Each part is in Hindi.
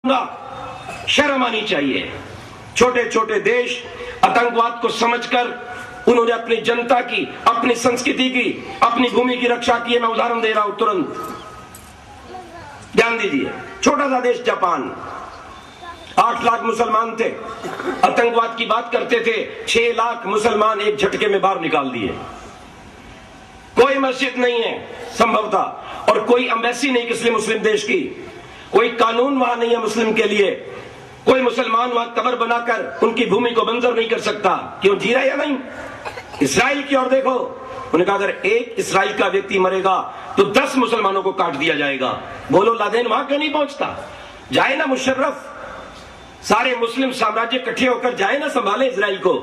शर्म आनी चाहिए। छोटे छोटे देश आतंकवाद को समझकर उन्होंने अपनी जनता की, अपनी संस्कृति की, अपनी भूमि की रक्षा की है। मैं उदाहरण दे रहा हूं, तुरंत ध्यान दीजिए। छोटा सा देश जापान, 8 लाख मुसलमान थे, आतंकवाद की बात करते थे, 6 लाख मुसलमान एक झटके में बाहर निकाल दिए। कोई मस्जिद नहीं है संभवतः, और कोई एम्बेसी नहीं किसी मुस्लिम देश की, कोई कानून वहां नहीं है मुस्लिम के लिए, कोई मुसलमान वहां कब्र बनाकर उनकी भूमि को बंजर नहीं कर सकता। क्यों, जी रहा है या नहीं? इस्राइल की ओर देखो, उन्होंने कहा अगर एक इस्राइल का व्यक्ति मरेगा तो 10 मुसलमानों को काट दिया जाएगा। बोलो लादेन वहां क्यों नहीं पहुंचता? जाए ना मुशर्रफ, सारे मुस्लिम साम्राज्य इकट्ठे होकर जाए ना, संभाले इस्राइल को।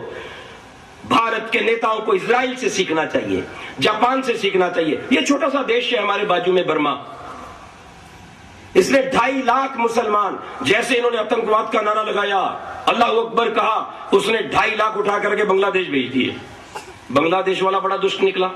भारत के नेताओं को इस्राइल से सीखना चाहिए, जापान से सीखना चाहिए। ये छोटा सा देश है हमारे बाजू में, बर्मा, इसने 2.5 लाख मुसलमान, जैसे इन्होंने आतंकवाद का नारा लगाया, अल्लाह अकबर कहा, उसने 2.5 लाख उठा करके बांग्लादेश भेज दिए। बांग्लादेश वाला बड़ा दुष्ट निकला।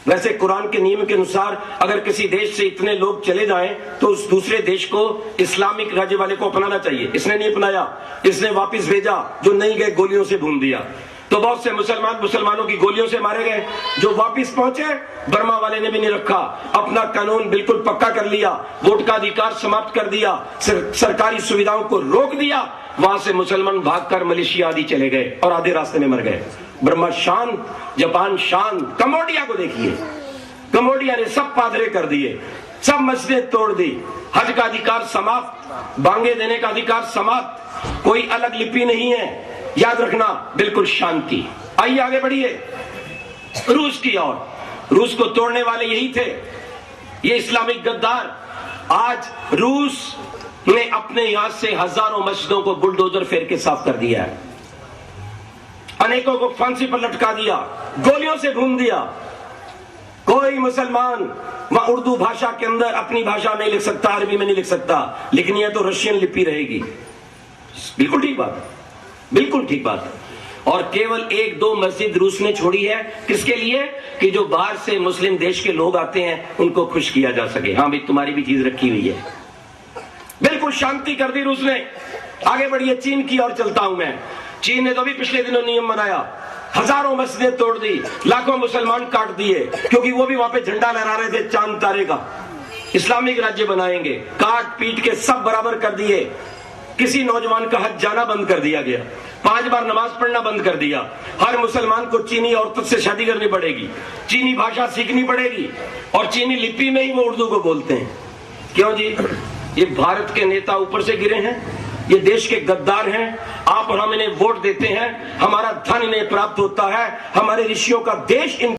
वैसे कुरान के नियम के अनुसार अगर किसी देश से इतने लोग चले जाएं तो उस दूसरे देश को इस्लामिक राज्य वाले को अपनाना चाहिए। इसने नहीं अपनाया, इसने वापस भेजा, जो नहीं गए गोलियों से भून दिया। तो बहुत से मुसलमानों की गोलियों से मारे गए। जो वापस पहुंचे, बर्मा वाले ने भी नहीं रखा, अपना कानून बिल्कुल पक्का कर लिया, वोट का अधिकार समाप्त कर दिया, सरकारी सुविधाओं को रोक दिया। वहां से मुसलमान भागकर मलेशिया आदि चले गए और आधे रास्ते में मर गए। बर्मा शांत, जापान शांत। कंबोडिया को देखिए, कंबोडिया ने सब पादरे कर दिए, सब मस्जिदें तोड़ दी, हज का अधिकार समाप्त, बांगे देने का अधिकार समाप्त, कोई अलग लिपि नहीं है। याद रखना, बिल्कुल शांति। आइए आगे बढ़िए रूस की ओर। रूस को तोड़ने वाले यही थे, ये इस्लामिक गद्दार। आज रूस ने अपने यहां से हजारों मस्जिदों को बुलडोजर फेर के साफ कर दिया है, अनेकों को फांसी पर लटका दिया, गोलियों से भून दिया। कोई मुसलमान वहां उर्दू भाषा के अंदर अपनी भाषा नहीं लिख सकता, अरबी में नहीं लिख सकता, लिखनी है तो रशियन लिपि रहेगी। बिल्कुल ठीक बात, बिल्कुल ठीक बात। और केवल 1-2 मस्जिद रूस ने छोड़ी है, किसके लिए? कि जो बाहर से मुस्लिम देश के लोग आते हैं उनको खुश किया जा सके। हाँ भाई, तुम्हारी भी चीज रखी हुई है। बिल्कुल शांति कर दी रूस ने। आगे बढ़िए, चीन की ओर चलता हूं मैं। चीन ने तो भी पिछले दिनों नियम बनाया, हजारों मस्जिदें तोड़ दी, लाखों मुसलमान काट दिए, क्योंकि वो भी वहां पे झंडा लहरा रहे थे चांद तारे का, इस्लामिक राज्य बनाएंगे। काट पीट के सब बराबर कर दिए। किसी नौजवान का हज जाना बंद कर दिया गया, 5 बार नमाज पढ़ना बंद कर दिया। हर मुसलमान को चीनी औरत से शादी करनी पड़ेगी, चीनी भाषा सीखनी पड़ेगी, और चीनी लिपि में ही वो उर्दू को बोलते हैं। क्यों जी? ये भारत के नेता ऊपर से गिरे हैं, ये देश के गद्दार हैं। आप और हम इन्हें वोट देते हैं, हमारा धन इन्हें प्राप्त होता है, हमारे ऋषियों का देश इन